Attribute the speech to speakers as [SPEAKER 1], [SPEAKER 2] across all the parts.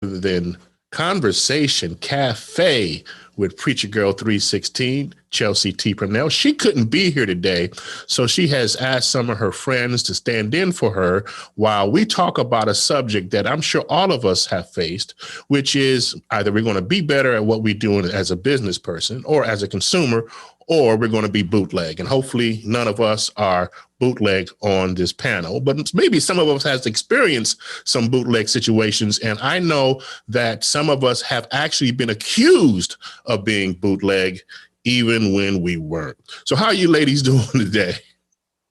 [SPEAKER 1] other than Conversation Cafe with Preacher Girl 316, Chelsea T. Pernell. She couldn't be here today, so she has asked some of her friends to stand in for her while we talk about a subject that I'm sure all of us have faced, which is either we're going to be better at what we're doing as a business person or as a consumer, or we're going to be bootleg. And hopefully none of us are bootleg on this panel, but maybe some of us has experienced some bootleg situations. And I know that some of us have actually been accused of being bootleg even when we weren't. So how are you ladies doing today?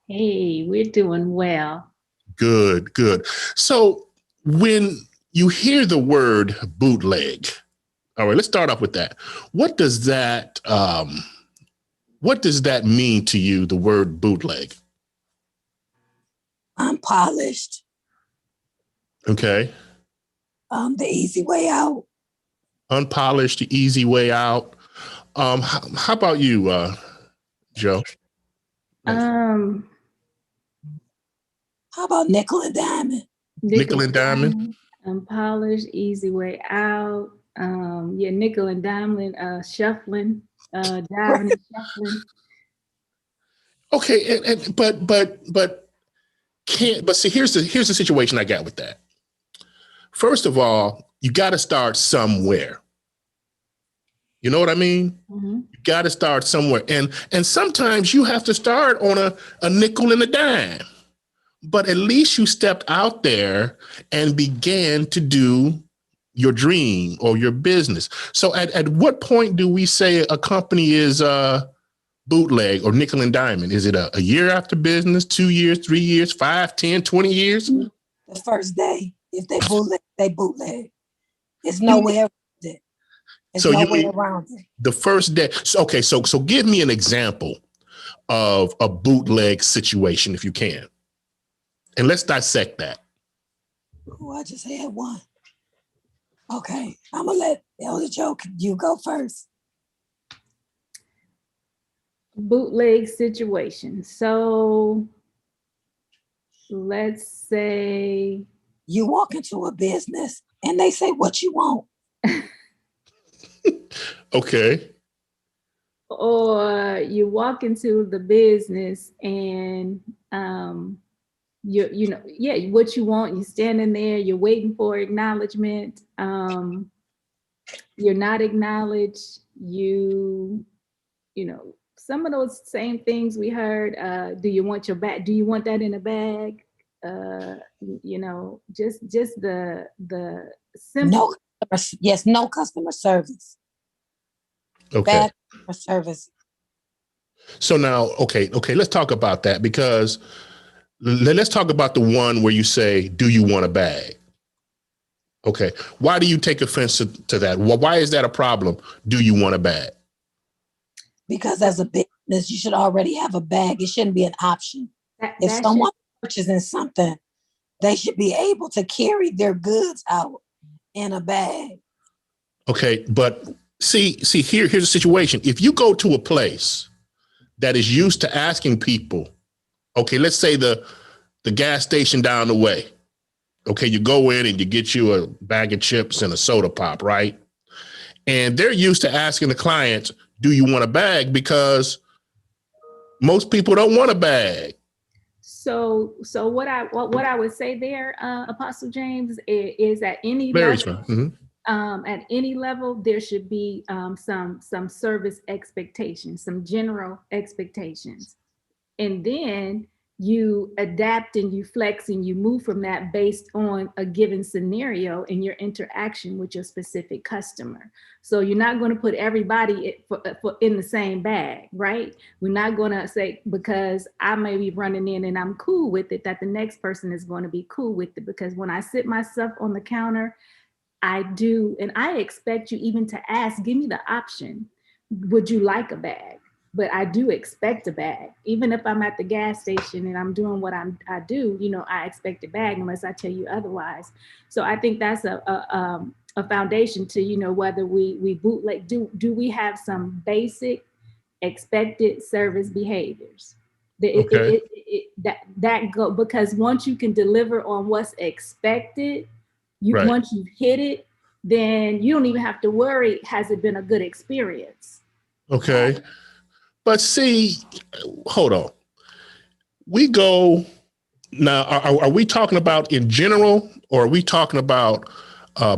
[SPEAKER 2] Hey, we're doing well.
[SPEAKER 1] Good, good. So when you hear the word bootleg, all right, let's start off with that. What does that mean to you, the word bootleg?
[SPEAKER 3] Unpolished.
[SPEAKER 1] Okay.
[SPEAKER 3] The easy way out.
[SPEAKER 1] Unpolished, the easy way out. How about you, Joe?
[SPEAKER 3] How about nickel and diamond?
[SPEAKER 1] Nickel and diamond.
[SPEAKER 2] Unpolished, easy way out. Nickel and diamond, shuffling, diving and shuffling.
[SPEAKER 1] Okay, but see, here's the situation I got with that. First of all, you got to start somewhere. You know what I mean?
[SPEAKER 2] Mm-hmm.
[SPEAKER 1] You got to start somewhere, and sometimes you have to start on a nickel and a dime. But at least you stepped out there and began to do your dream or your business. So at what point do we say a company is bootleg or nickel and diamond? Is it a year after business, 2 years, 3 years, 5, 10, 20 years?
[SPEAKER 3] The first day, if they bootleg, they bootleg. There's no way around it. There's no way around it.
[SPEAKER 1] The first day. So give me an example of a bootleg situation if you can. And let's dissect that.
[SPEAKER 3] Oh, I just had one. Okay, I'm going to let Elder Joe, you go first.
[SPEAKER 2] Bootleg situation. So let's say
[SPEAKER 3] you walk into a business and they say what you want.
[SPEAKER 1] Okay.
[SPEAKER 2] Or you walk into the business and what you want, you're standing there, you're waiting for acknowledgement. You're not acknowledged. You know, some of those same things we heard. Do you want your bag? Do you want that in a bag? Just the simple.
[SPEAKER 3] No customer service.
[SPEAKER 1] Okay.
[SPEAKER 3] Bad customer service.
[SPEAKER 1] So now, okay, let's talk about that, because let's talk about the one where you say, do you want a bag? Okay. Why do you take offense to that? Why is that a problem? Do you want a bag?
[SPEAKER 3] Because as a business, you should already have a bag. It shouldn't be an option. If someone purchasing something, they should be able to carry their goods out in a bag.
[SPEAKER 1] Okay, but see, here's the situation. If you go to a place that is used to asking people, okay, let's say the gas station down the way. Okay, you go in and you get you a bag of chips and a soda pop, right? And they're used to asking the clients, do you want a bag? Because most people don't want a bag.
[SPEAKER 2] So what I would say there, Apostle James, is at any level, at any level, there should be some service expectations, some general expectations, and then you adapt and you flex and you move from that based on a given scenario and your interaction with your specific customer. So you're not going to put everybody in the same bag, right? We're not going to say, because I may be running in and I'm cool with it, that the next person is going to be cool with it. Because when I sit myself on the counter, I do, and I expect you even to ask, give me the option, would you like a bag? But I do expect a bag. Even if I'm at the gas station and I'm doing what I do, I expect a bag unless I tell you otherwise. So I think that's a foundation to, whether we bootleg, do we have some basic expected service behaviors?
[SPEAKER 1] Okay.
[SPEAKER 2] That go, because once you can deliver on what's expected,
[SPEAKER 1] right.
[SPEAKER 2] Once you hit it, then you don't even have to worry, has it been a good experience?
[SPEAKER 1] Okay. But see, hold on. We go now. Are we talking about in general, or are we talking about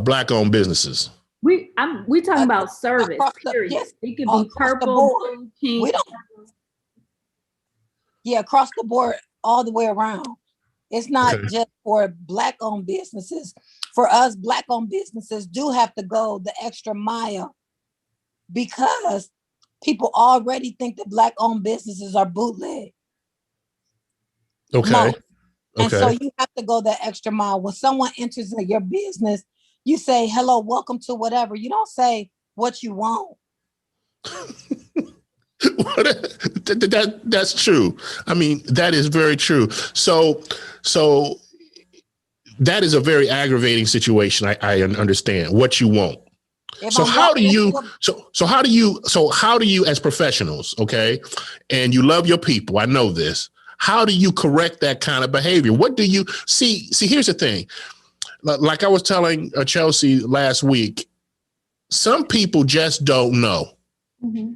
[SPEAKER 1] Black-owned businesses?
[SPEAKER 2] We talking about service. Period.
[SPEAKER 3] Yes,
[SPEAKER 2] it could be purple, blue, pink.
[SPEAKER 3] We don't. Yeah, across the board, all the way around. It's not just for Black-owned businesses. For us, Black-owned businesses do have to go the extra mile because people already think that Black-owned businesses are bootleg.
[SPEAKER 1] Okay.
[SPEAKER 3] And so you have to go the extra mile. When someone enters your business, you say, hello, welcome to whatever. You don't say what you want.
[SPEAKER 1] That's true. I mean, that is very true. So that is a very aggravating situation. I understand what you want. So how do you, as professionals, okay, and you love your people, I know this, how do you correct that kind of behavior? What do you see? Here's the thing. Like I was telling Chelsea last week, some people just don't know. Mm-hmm.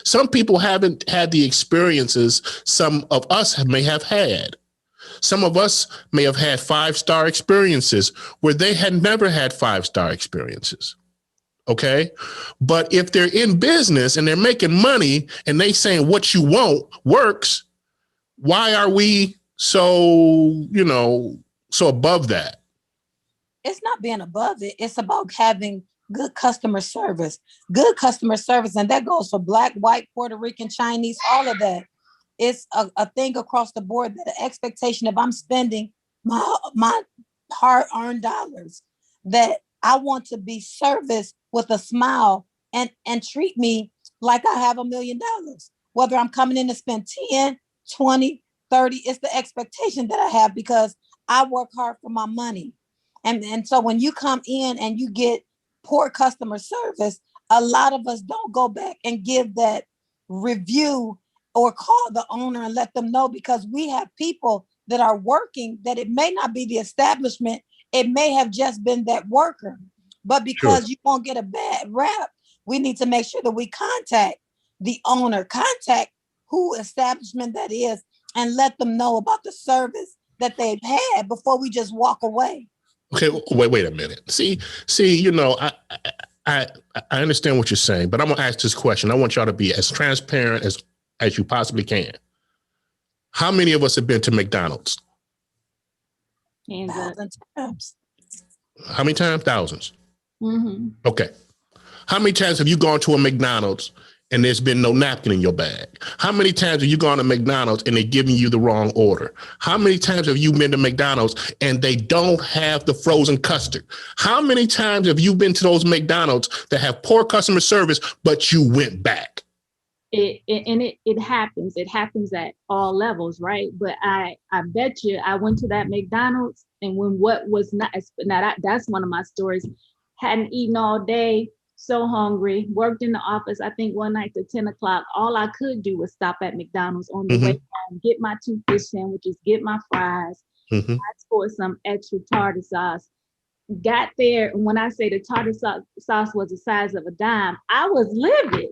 [SPEAKER 1] Some people haven't had the experiences some of us may have had. Some of us may have had 5-star experiences where they had never had 5-star experiences. Okay. But if they're in business and they're making money and they saying what you want works, why are we so above that?
[SPEAKER 3] It's not being above it. It's about having good customer service. And that goes for Black, white, Puerto Rican, Chinese, all of that. It's a thing across the board that the expectation, if I'm spending my hard-earned dollars, that I want to be serviced with a smile and treat me like I have $1 million. Whether I'm coming in to spend 10, 20, 30, it's the expectation that I have because I work hard for my money. And so when you come in and you get poor customer service, a lot of us don't go back and give that review or call the owner and let them know, because we have people that are working that it may not be the establishment. It may have just been that worker. But because you won't get a bad rap, we need to make sure that we contact the owner, contact who establishment that is, and let them know about the service that they've had before we just walk away.
[SPEAKER 1] Okay, wait a minute. See, I understand what you're saying, but I'm gonna ask this question. I want y'all to be as transparent as you possibly can. How many of us have been to McDonald's?
[SPEAKER 3] 1,000 times.
[SPEAKER 1] How many times? Thousands.
[SPEAKER 2] Mm-hmm.
[SPEAKER 1] Okay. How many times have you gone to a McDonald's and there's been no napkin in your bag? How many times have you gone to McDonald's and they're giving you the wrong order? How many times have you been to McDonald's and they don't have the frozen custard? How many times have you been to those McDonald's that have poor customer service, but you went back?
[SPEAKER 2] It happens. It happens at all levels, right? But I bet you I went to that McDonald's, and when what was not, now that's one of my stories, hadn't eaten all day, so hungry, worked in the office, I think one night to 10 o'clock, all I could do was stop at McDonald's on the way home, get my 2 fish sandwiches, get my fries, ask for some extra tartar sauce. Got there, and when I say the tartar sauce was the size of a dime, I was livid.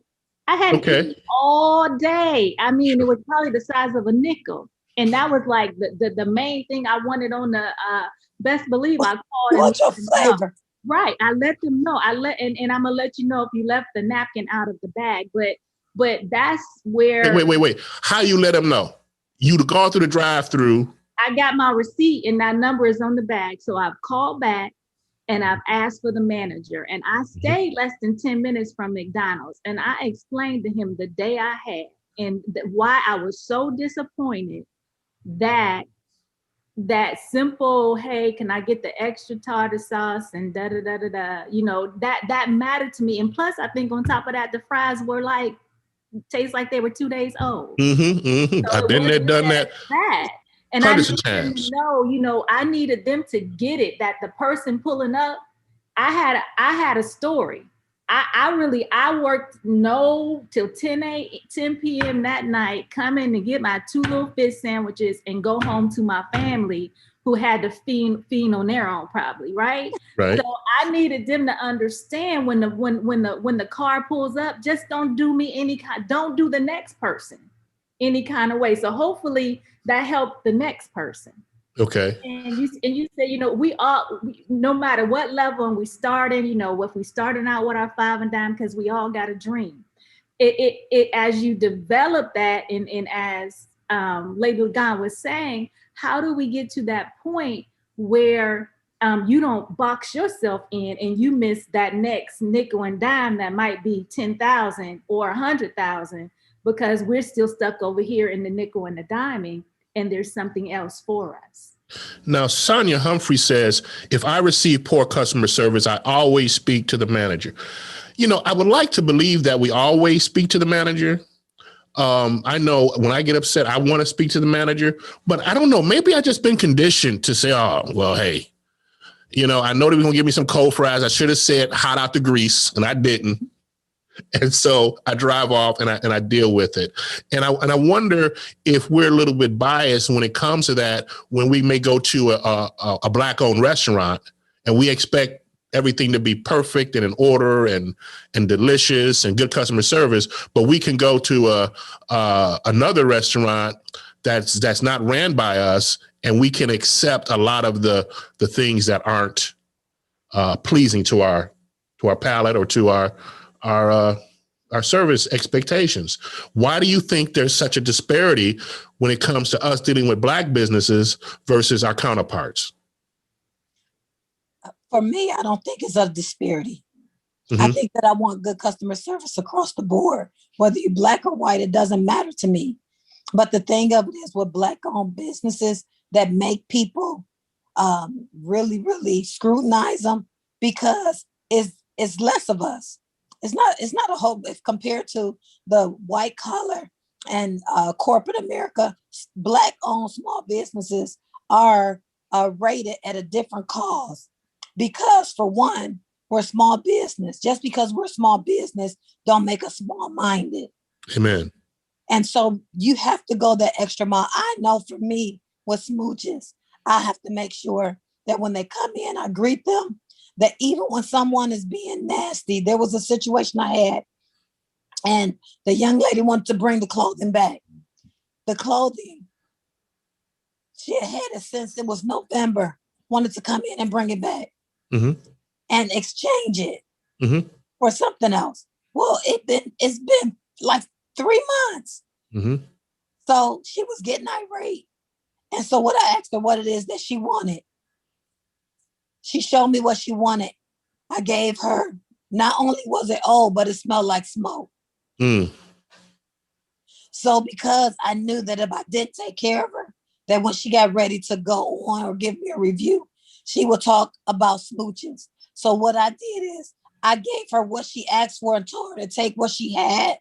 [SPEAKER 2] I hadn't eaten all day. I mean, it was probably the size of a nickel. And that was like the main thing I wanted on the best believe I called.
[SPEAKER 3] What's your flavor?
[SPEAKER 2] Right. I let them know. And I'm gonna let you know if you left the napkin out of the bag. But that's where
[SPEAKER 1] Wait. How you let them know? You'd gone through the drive-through.
[SPEAKER 2] I got my receipt and that number is on the bag. So I've called back and I've asked for the manager, and I stayed less than 10 minutes from McDonald's. And I explained to him the day I had and why I was so disappointed that simple, hey, can I get the extra tartar sauce and that mattered to me. And plus, I think on top of that, the fries were taste like they were 2 days old. So
[SPEAKER 1] I've been there, done that.
[SPEAKER 2] And I needed them to know, I needed them to get it, that the person pulling up, I had a story. I worked till 10 p.m. that night, come in and get my 2 little fish sandwiches and go home to my family who had to feed on their own, probably, right?
[SPEAKER 1] Right.
[SPEAKER 2] So I needed them to understand when the car pulls up, just don't do me don't do the next person any kind of way. So hopefully that helped the next person.
[SPEAKER 1] Okay.
[SPEAKER 2] And you say, no matter what level, and we started, if we starting out with our five and dime, because we all got a dream. It as you develop that, and as Lady Gon was saying, how do we get to that point where you don't box yourself in and you miss that next nickel and dime that might be 10,000 or 100,000 because we're still stuck over here in the nickel and the diming, and there's something else for us.
[SPEAKER 1] Now, Sonia Humphrey says, if I receive poor customer service, I always speak to the manager. I would like to believe that we always speak to the manager. I know when I get upset, I want to speak to the manager, but I don't know. Maybe I just been conditioned to say, oh, well, hey, I know they're going to give me some cold fries. I should have said hot out the grease, and I didn't. And so I drive off and I deal with it. And I wonder if we're a little bit biased when it comes to that, when we may go to a Black-owned restaurant and we expect everything to be perfect and in order and delicious and good customer service, but we can go to another restaurant that's not ran by us, and we can accept a lot of the things that aren't pleasing to our palate or to our service expectations. Why do you think there's such a disparity when it comes to us dealing with Black businesses versus our counterparts?
[SPEAKER 3] For me, I don't think it's a disparity. Mm-hmm. I think that I want good customer service across the board. Whether you're Black or white, it doesn't matter to me. But the thing of it is, with Black-owned businesses that make people really, really scrutinize them, because it's less of us. It's not a whole, if compared to the white collar and corporate America, Black-owned small businesses are rated at a different cause. Because, for one, we're small business. Just because we're small business don't make us small-minded.
[SPEAKER 1] Amen.
[SPEAKER 3] And so you have to go that extra mile. I know for me with smooches, I have to make sure that when they come in, I greet them, that even when someone is being nasty. There was a situation I had, and the young lady wanted to bring the clothing back. The clothing, she had it since it was November, wanted to come in and bring it back. Mm-hmm. And exchange it for something else. Well, it's been like 3 months. Mm-hmm. So she was getting irate. And so what I asked her what it is that she wanted. She showed me what she wanted. I gave her, not only was it old, but it smelled like smoke. Mm. So because I knew that if I didn't take care of her, that when she got ready to go on or give me a review, she would talk about smooches. So what I did is I gave her what she asked for and told her to take what she had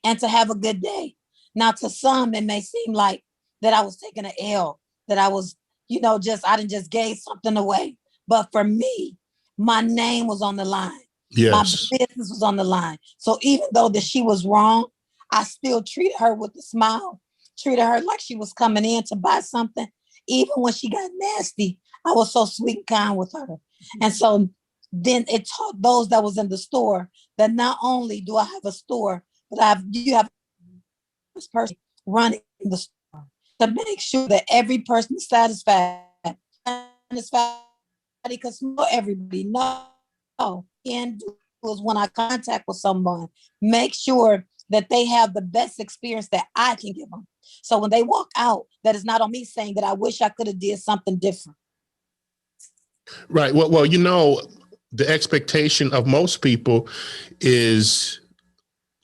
[SPEAKER 3] and to have a good day. Now, to some, it may seem like that I was taking an L, that I was, I didn't just gave something away. But for me, my name was on the line. Yes. My business was on the line. So even though that she was wrong, I still treated her with a smile, treated her like she was coming in to buy something. Even when she got nasty, I was so sweet and kind with her. And so then it taught those that was in the store that not only do I have a store, but you have this person running the store to make sure that every person is satisfied. Because everybody know and was when I contact with someone, make sure that they have the best experience that I can give them. So when they walk out, that is not on me saying that I wish I could have did something different.
[SPEAKER 1] Right. Well, the expectation of most people is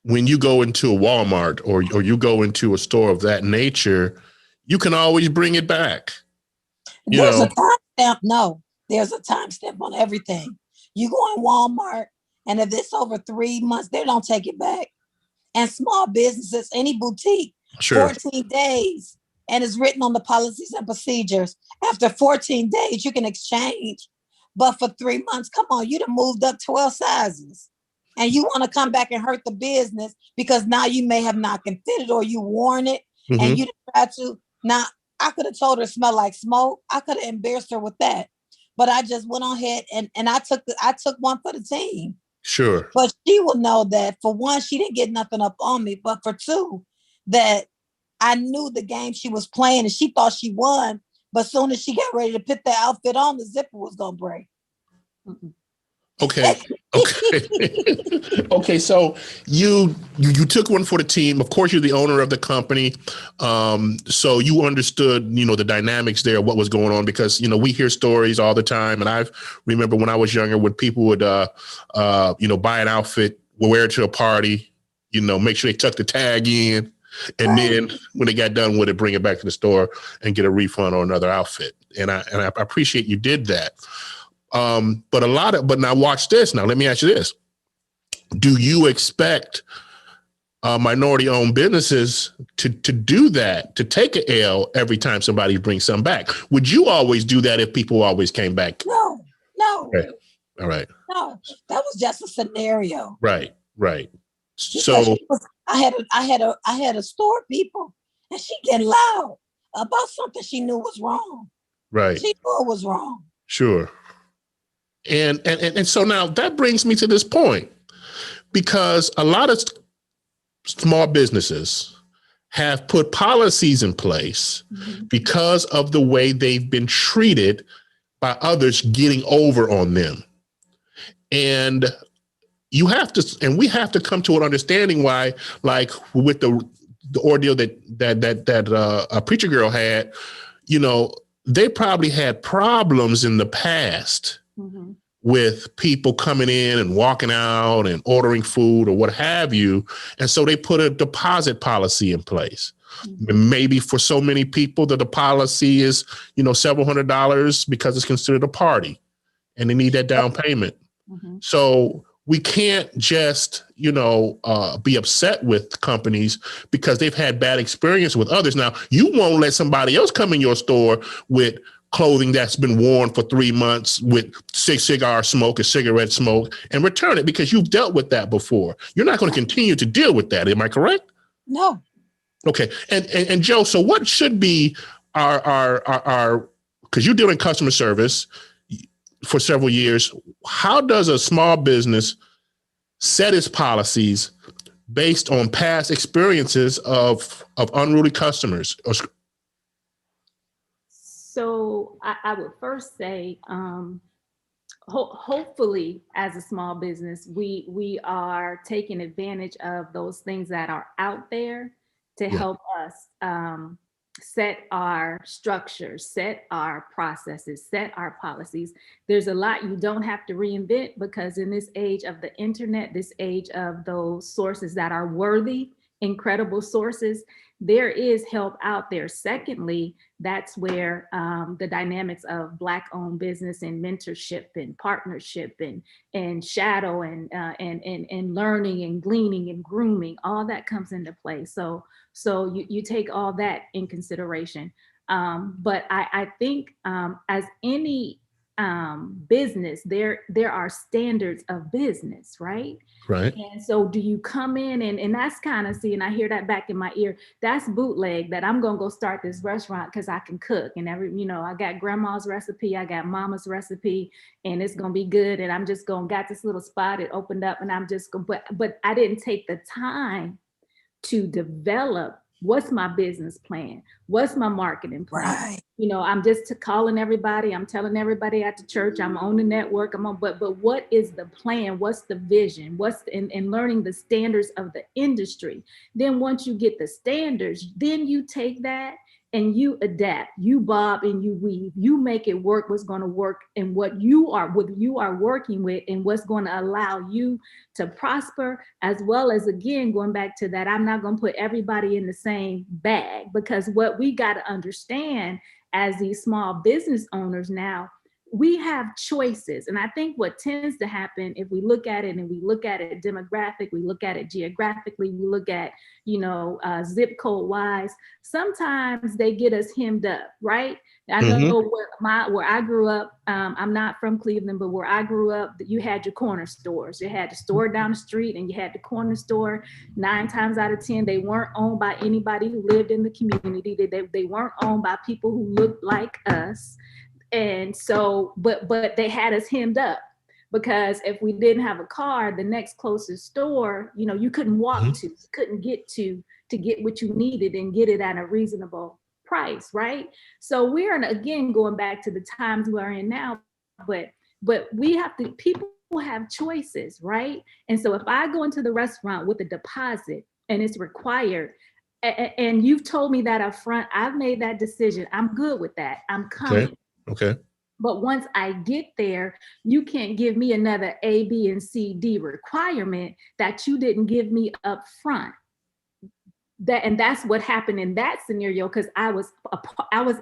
[SPEAKER 1] when you go into a Walmart or you go into a store of that nature, you can always bring it back.
[SPEAKER 3] There's a timestamp. No, there's a timestamp on everything. You go in Walmart, and if it's over 3 months, they don't take it back. And small businesses, any boutique, sure. 14 days, and it's written on the policies and procedures. After 14 days, you can exchange. But for 3 months, come on, you done moved up 12 sizes. And you want to come back and hurt the business because now you may have not confitted or you worn it, and you try to not I could have told her smell like smoke. I could have embarrassed her with that. But I just went on ahead and I took one for the team.
[SPEAKER 1] Sure.
[SPEAKER 3] But she will know that for one, she didn't get nothing up on me. But for two, that I knew the game she was playing and she thought she won. But as soon as she got ready to put that outfit on, the zipper was gonna break.
[SPEAKER 1] Okay. Okay. So you took one for the team. Of course, you're the owner of the company. So you understood, the dynamics there, what was going on, because, we hear stories all the time. And I remember when I was younger, when people would, buy an outfit, wear it to a party, make sure they tuck the tag in. And then when they got done with it, bring it back to the store and get a refund or another outfit. And I appreciate you did that. But now watch this. Now, let me ask you this. Do you expect minority-owned businesses to do that, to take an L every time somebody brings something back? Would you always do that if people always came back?
[SPEAKER 3] No.
[SPEAKER 1] Okay. All right.
[SPEAKER 3] No, that was just a scenario.
[SPEAKER 1] Right.
[SPEAKER 3] Because
[SPEAKER 1] So
[SPEAKER 3] I had a store people, and she getting loud about something she knew was wrong.
[SPEAKER 1] Right.
[SPEAKER 3] She knew it was wrong.
[SPEAKER 1] Sure. And so now that brings me to this point, because a lot of small businesses have put policies in place because of the way they've been treated by others getting over on them. And we have to come to an understanding why, like with the ordeal that a preacher girl had, they probably had problems in the past with people coming in and walking out and ordering food or what have you. And so they put a deposit policy in place. Maybe for so many people that the policy is, several $100s because it's considered a party and they need that down payment. So we can't just, be upset with companies because they've had bad experience with others. Now, you won't let somebody else come in your store with clothing that's been worn for 3 months with cigar smoke or cigarette smoke and return it because you've dealt with that before. You're not going to continue to deal with that. Am I correct?
[SPEAKER 3] No.
[SPEAKER 1] Okay. And Joe, so what should be our because you're doing customer service for several years. How does a small business set its policies based on past experiences of unruly customers?
[SPEAKER 2] So I would first say, hopefully, as a small business, we are taking advantage of those things that are out there to help us set our structures, set our processes, set our policies. There's a lot you don't have to reinvent, because in this age of the internet, this age of those sources that are worthy, incredible sources, there is help out there. Secondly, that's where the dynamics of Black-owned business and mentorship and partnership and shadow and learning and gleaning and grooming, all that comes into play. So you take all that in consideration. But I think as any business, there are standards of business, right?
[SPEAKER 1] Right.
[SPEAKER 2] And so do you come in and that's kind of, and I hear that back in my ear, that's bootleg, that I'm going to go start this restaurant because I can cook and I got grandma's recipe, I got mama's recipe, and it's going to be good. And I'm just going, got this little spot, it opened up and I'm just going, but I didn't take the time to develop what's my business plan, what's my marketing plan.
[SPEAKER 3] Right.
[SPEAKER 2] I'm just calling everybody, I'm telling everybody at the church, I'm on the network, but what is the plan? What's the vision? And learning the standards of the industry. Then once you get the standards, then you take that and you adapt, you bob and you weave, you make it work what's going to work and what you are working with and what's going to allow you to prosper, as well as, again, going back to that, I'm not going to put everybody in the same bag, because what we got to understand as these small business owners now, we have choices. And I think what tends to happen, if we look at it and we look at it demographic, we look at it geographically, we look at, zip code wise, sometimes they get us hemmed up, right? I know where I grew up, I'm not from Cleveland, but where I grew up, you had your corner stores. You had the store down the street and you had the corner store. 9 times out of 10, they weren't owned by anybody who lived in the community. They weren't owned by people who looked like us. And so, but they had us hemmed up, because if we didn't have a car, the next closest store, you couldn't walk to, couldn't get to get what you needed and get it at a reasonable price, right? So we're, again, going back to the times we're in now, but we have to, people have choices, right? And so if I go into the restaurant with a deposit and it's required, and you've told me that up front, I've made that decision, I'm good with that, I'm coming.
[SPEAKER 1] Okay. But
[SPEAKER 2] once I get there, you can't give me another A, B, and C, D requirement that you didn't give me up front. And that's what happened in that scenario, because I was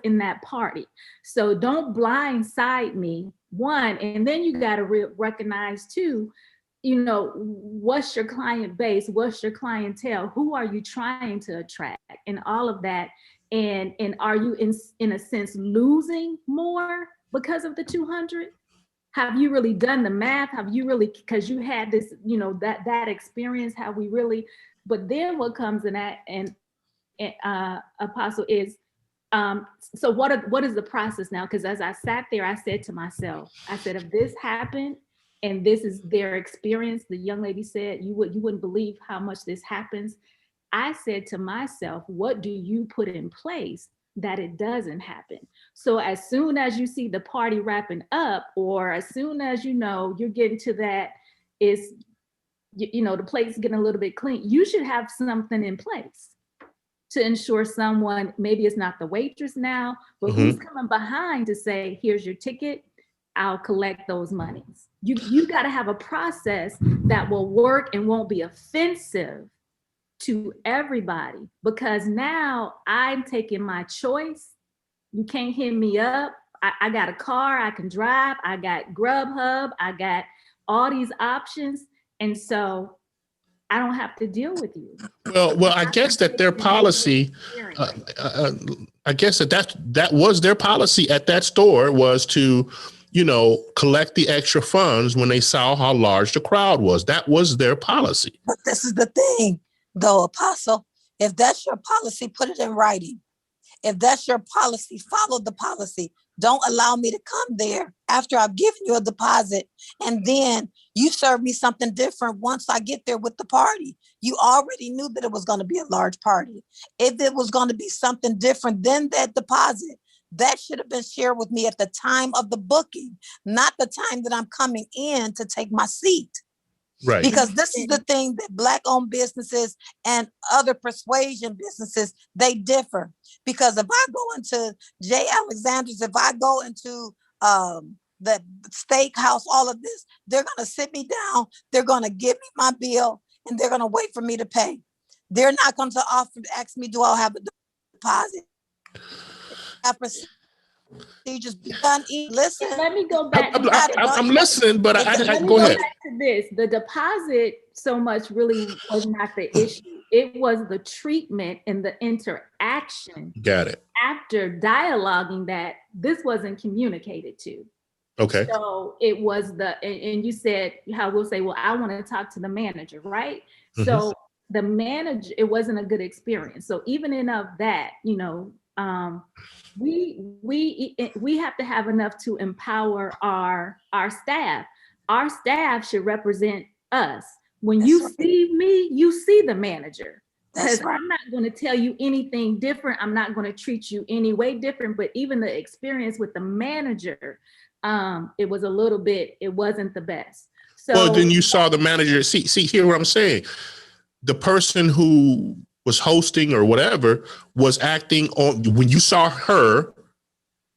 [SPEAKER 2] in that party. So don't blindside me, one, and then you got to recognize too, what's your client base, what's your clientele, who are you trying to attract, and all of that. And are you in a sense losing more because of the 200? Have you really done the math? Have you really, because you had this, that experience, have we really? But then what comes in that, and Apostle, is, so what is the process now? Because as I sat there, I said to myself, I said, if this happened and this is their experience, the young lady said, you wouldn't believe how much this happens. I said to myself, what do you put in place that it doesn't happen? So as soon as you see the party wrapping up, or as soon as you're getting to that, is the plate's getting a little bit clean, you should have something in place to ensure someone, maybe it's not the waitress now, but who's coming behind to say, here's your ticket, I'll collect those monies. You got to have a process that will work and won't be offensive to everybody, because now I'm taking my choice. You can't hit me up. I got a car I can drive. I got Grubhub. I got all these options. And so I don't have to deal with you.
[SPEAKER 1] Well, I guess that their policy, I guess that was their policy at that store, was to, collect the extra funds when they saw how large the crowd was. That was their policy.
[SPEAKER 3] But this is the thing, though, Apostle. If that's your policy, put it in writing. If that's your policy, follow the policy. Don't allow me to come there after I've given you a deposit and then you serve me something different once I get there with the party. You already knew that it was going to be a large party. If it was going to be something different than that deposit, that should have been shared with me at the time of the booking, not the time that I'm coming in to take my seat.
[SPEAKER 1] Right.
[SPEAKER 3] Because this is the thing that Black-owned businesses and other persuasion businesses, they differ. Because if I go into J. Alexander's, if I go into the steakhouse, all of this, they're going to sit me down, they're going to give me my bill, and they're going to wait for me to pay. They're not going to ask me, do I have a deposit? Procedures be done. Listen,
[SPEAKER 2] let me go back.
[SPEAKER 1] I'm listening, but I go ahead.
[SPEAKER 2] Back to this. The deposit so much really was not the issue. It was the treatment and the interaction.
[SPEAKER 1] Got it.
[SPEAKER 2] After dialoguing that this wasn't communicated to.
[SPEAKER 1] Okay.
[SPEAKER 2] So it was and you said how we'll say, well, I want to talk to the manager, right? So the manager, it wasn't a good experience. So even enough that, we have to have enough to empower our staff. Our staff should represent us. When you see me, you see the manager. Because I'm not going to tell you anything different. I'm not going to treat you any way different. But even the experience with the manager, it was it wasn't the best. So
[SPEAKER 1] well, then you saw the manager. See, hear what I'm saying. The person who was hosting or whatever was acting on, when you saw her,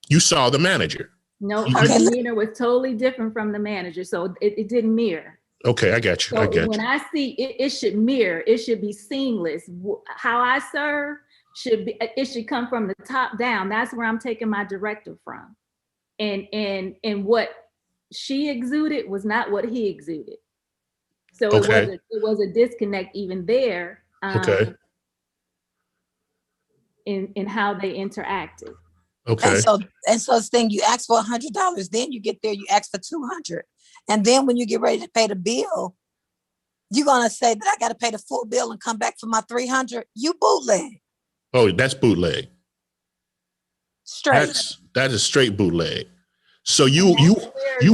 [SPEAKER 1] you saw the manager.
[SPEAKER 2] No, her demeanor was totally different from the manager. So it didn't mirror.
[SPEAKER 1] Okay, I got you.
[SPEAKER 2] So when I see it should mirror, it should be seamless. How I serve it should come from the top down. That's where I'm taking my directive from. and what she exuded was not what he exuded. So
[SPEAKER 1] Okay.
[SPEAKER 2] it was a disconnect even there.
[SPEAKER 1] Okay.
[SPEAKER 2] In how they interacted.
[SPEAKER 1] Okay.
[SPEAKER 3] And so this thing, you ask for $100, then you get there, you ask for 200. And then when you get ready to pay the bill, you're gonna say that I gotta pay the full bill and come back for my 300. You bootleg.
[SPEAKER 1] Oh, that's bootleg.
[SPEAKER 3] Straight.
[SPEAKER 1] That is straight bootleg. So you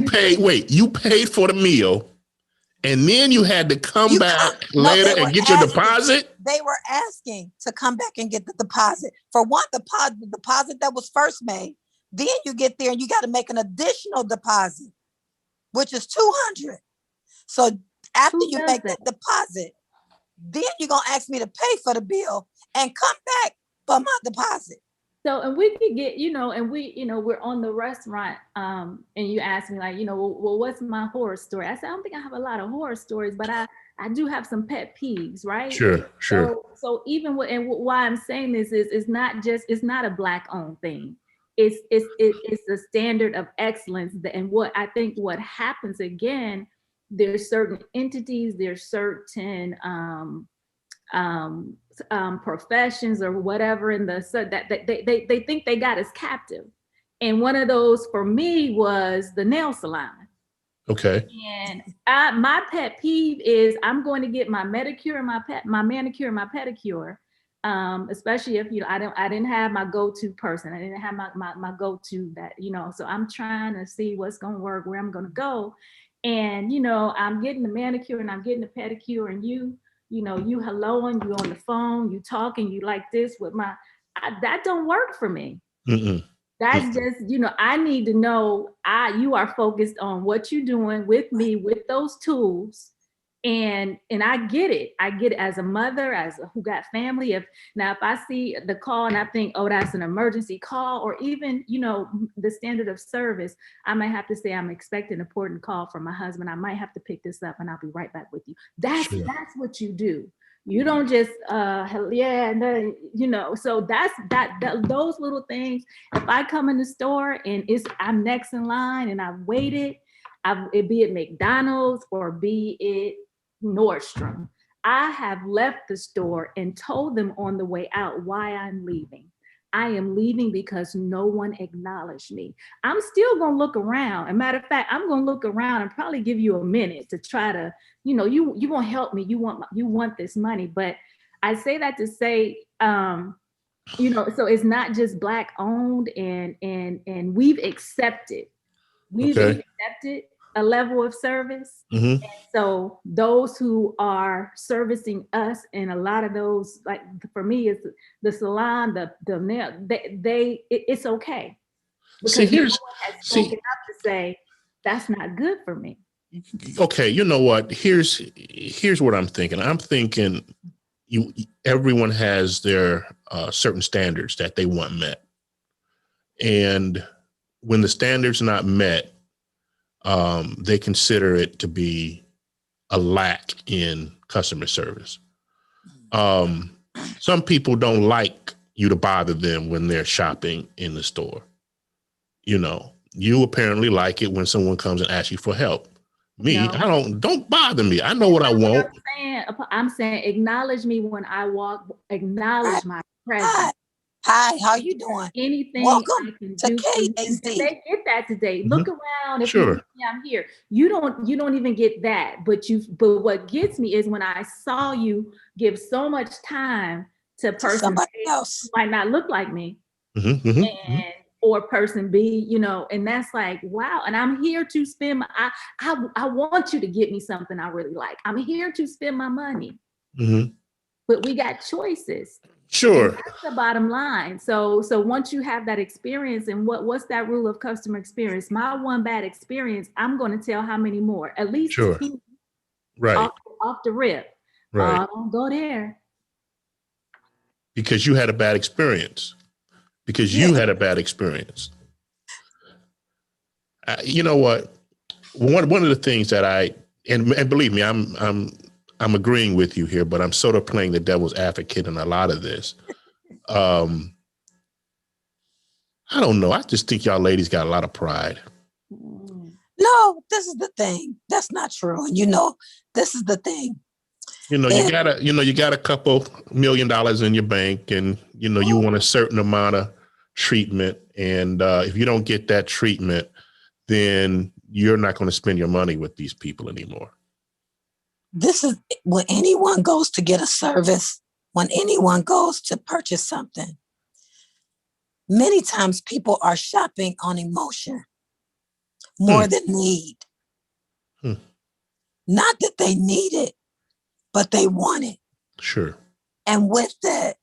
[SPEAKER 1] paid for the meal, and then you had to come back later and get your deposit?
[SPEAKER 3] They were asking to come back and get the deposit. For one, the deposit that was first made. Then you get there and you got to make an additional deposit, which is 200. So after you make that deposit, then you're going to ask me to pay for the bill and come back for my deposit.
[SPEAKER 2] So, and we could get, and we're on the restaurant, and you ask me like, well, what's my horror story? I said, I don't think I have a lot of horror stories, but I do have some pet peeves, right?
[SPEAKER 1] Sure.
[SPEAKER 2] So even why I'm saying this is, it's not a Black owned thing. It's a standard of excellence. And what happens again, there's certain entities, there's certain, professions or whatever that they think they got us captive. And one of those for me was the nail salon.
[SPEAKER 1] Okay.
[SPEAKER 2] And my pet peeve is I'm going to get my manicure and my manicure and my pedicure, especially if I didn't have my go-to person. I didn't have my go-to that, so I'm trying to see what's going to work, where I'm going to go. And I'm getting the manicure and I'm getting the pedicure, and you helloing, you on the phone, you talking, you like this with that don't work for me.
[SPEAKER 1] Mm-mm.
[SPEAKER 2] That's just, I need to know you are focused on what you're doing with me, with those tools. And I get it. I get it as a mother, who got family. If I see the call and I think, oh, that's an emergency call, or even, the standard of service, I might have to say, I'm expecting an important call from my husband. I might have to pick this up and I'll be right back with you. That's what you do. You don't just, so that's those little things. If I come in the store and I'm next in line and I've waited, be it McDonald's or be it Nordstrom, I have left the store and told them on the way out why I'm leaving. I am leaving because no one acknowledged me. I'm still going to look around. As a matter of fact, I'm going to look around and probably give you a minute to try to, you won't help me. You want this money. But I say that to say, so it's not just Black owned, and we've accepted a level of service.
[SPEAKER 1] Mm-hmm.
[SPEAKER 2] And so those who are servicing us, and a lot of those, like for me, it's the salon, the nail, it's okay. Because has spoken up to say that's not good for me.
[SPEAKER 1] Okay, you know what? Here's what I'm thinking. I'm thinking everyone has their certain standards that they want met, and when the standards not met, they consider it to be a lack in customer service. Some people don't like you to bother them when they're shopping in the store. You apparently like it when someone comes and asks you for help. Me, no. Don't bother me. I know what I want.
[SPEAKER 2] I'm saying acknowledge me when I walk, acknowledge my presence.
[SPEAKER 3] Hi, how you doing?
[SPEAKER 2] Anything
[SPEAKER 3] Welcome
[SPEAKER 2] I can
[SPEAKER 3] to
[SPEAKER 2] do.
[SPEAKER 3] KAZ.
[SPEAKER 2] They get that today.
[SPEAKER 1] Mm-hmm.
[SPEAKER 2] Look around. If
[SPEAKER 1] sure.
[SPEAKER 2] you see I'm here. You don't even get that. But what gets me is when I saw you give so much time to person
[SPEAKER 3] somebody else
[SPEAKER 2] who might not look like me.
[SPEAKER 1] Mm-hmm, mm-hmm,
[SPEAKER 2] and or person B, and that's like, wow. And I'm here to spend I want you to get me something I really like. I'm here to spend my money.
[SPEAKER 1] Mm-hmm.
[SPEAKER 2] But we got choices.
[SPEAKER 1] Sure.
[SPEAKER 2] And that's the bottom line. So once you have that experience, and what's that rule of customer experience? My one bad experience, I'm going to tell how many more, at least
[SPEAKER 1] sure.
[SPEAKER 2] 2,
[SPEAKER 1] right
[SPEAKER 2] off the rip.
[SPEAKER 1] Right.
[SPEAKER 2] Don't go there.
[SPEAKER 1] Because you had a bad experience. You had a bad experience. You know what? One of the things that and believe me, I'm agreeing with you here, but I'm sort of playing the devil's advocate in a lot of this. I don't know. I just think y'all ladies got a lot of pride.
[SPEAKER 3] No, this is the thing. That's not true. And this is the thing.
[SPEAKER 1] You got a couple $1 million in your bank, and you want a certain amount of treatment. And if you don't get that treatment, then you're not going to spend your money with these people anymore.
[SPEAKER 3] This is when anyone goes to get a service, when anyone goes to purchase something. Many times people are shopping on emotion more than need. Not that they need it, but they want it.
[SPEAKER 1] Sure.
[SPEAKER 3] And with that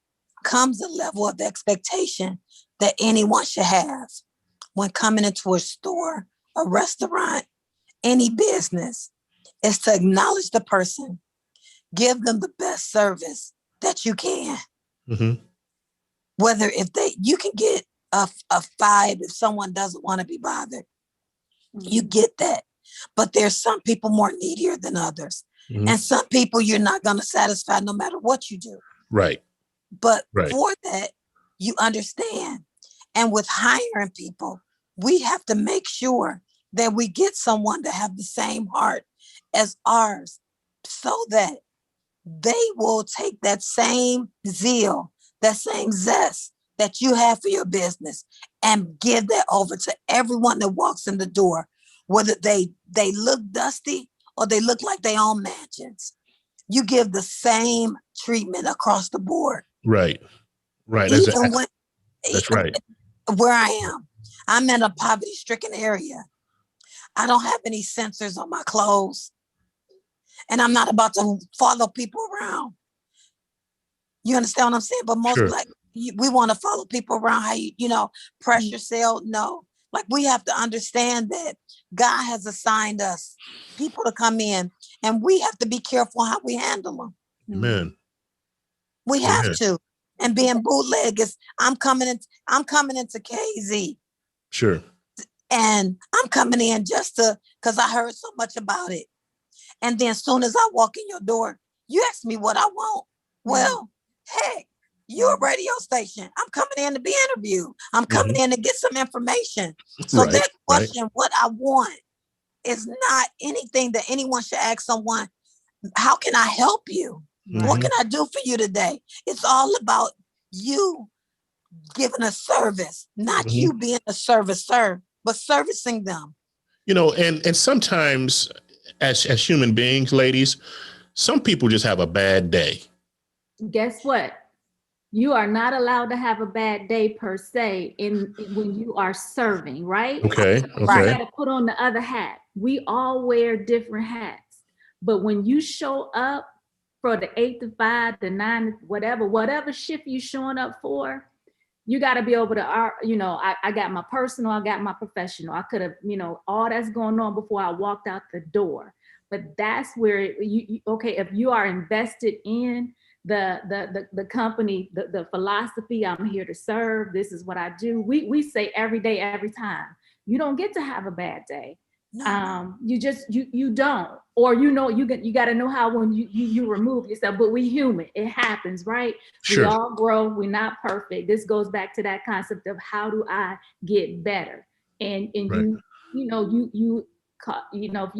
[SPEAKER 3] comes a level of expectation that anyone should have when coming into a store, a restaurant, any business, is to acknowledge the person, give them the best service that you can.
[SPEAKER 1] Mm-hmm.
[SPEAKER 3] Whether you can get a 5 if someone doesn't want to be bothered. You get that. But there's some people more needier than others. Mm-hmm. And some people you're not going to satisfy no matter what you do.
[SPEAKER 1] Right.
[SPEAKER 3] But for that, you understand. And with hiring people, we have to make sure that we get someone to have the same heart as ours so that they will take that same zeal, that same zest that you have for your business and give that over to everyone that walks in the door, whether they look dusty or they look like they own mansions. You give the same treatment across the board.
[SPEAKER 1] Right. That's right.
[SPEAKER 3] Where I am, I'm in a poverty-stricken area. I don't have any sensors on my clothes. And I'm not about to follow people around. You understand what I'm saying? But most we want to follow people around. How pressure sale? No. Like, we have to understand that God has assigned us people to come in, and we have to be careful how we handle them.
[SPEAKER 1] Amen.
[SPEAKER 3] We have to. And being bootleg is, I'm coming into KZ.
[SPEAKER 1] Sure.
[SPEAKER 3] And I'm coming in because I heard so much about it. And then as soon as I walk in your door, you ask me what I want. Well, heck, you're a radio station. I'm coming in to be interviewed. I'm coming in to get some information. So that question, what I want, is not anything that anyone should ask someone. How can I help you? What can I do for you today? It's all about you giving a service, not you being a servicer, but servicing them.
[SPEAKER 1] And sometimes as human beings, ladies, some people just have a bad day.
[SPEAKER 2] Guess what? You are not allowed to have a bad day per se when you are serving, right?
[SPEAKER 1] Okay.
[SPEAKER 2] Right. You got to put on the other hat. We all wear different hats, but when you show up for the 8 to 5, the 9, whatever shift you showing up for, you got to be able to, I got my personal, I got my professional. I could have, all that's going on before I walked out the door. But that's where if you are invested in the company, the philosophy, I'm here to serve. This is what I do. We say every day, every time. You don't get to have a bad day. No. You don't, or you got to know how when you remove yourself. But we human, it happens, right? Sure. We all grow. We're not perfect. This goes back to that concept of how do I get better? And if you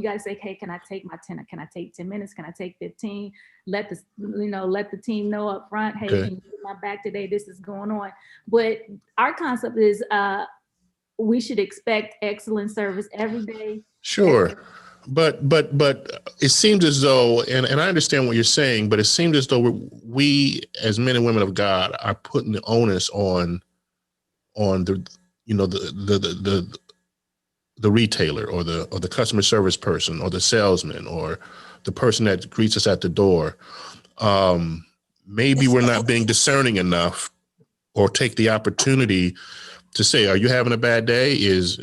[SPEAKER 2] guys say, hey, can I take my 10? Can I take 10 minutes? Can I take 15? Let the team know up front, hey, can you get my back today? This is going on. But our concept is we should expect excellent service every day.
[SPEAKER 1] Sure. But it seems as though, and I understand what you're saying, but it seems as though we as men and women of God are putting the onus on the retailer or the customer service person or the salesman or the person that greets us at the door. Maybe we're not being discerning enough or take the opportunity to say, are you having a bad day? Is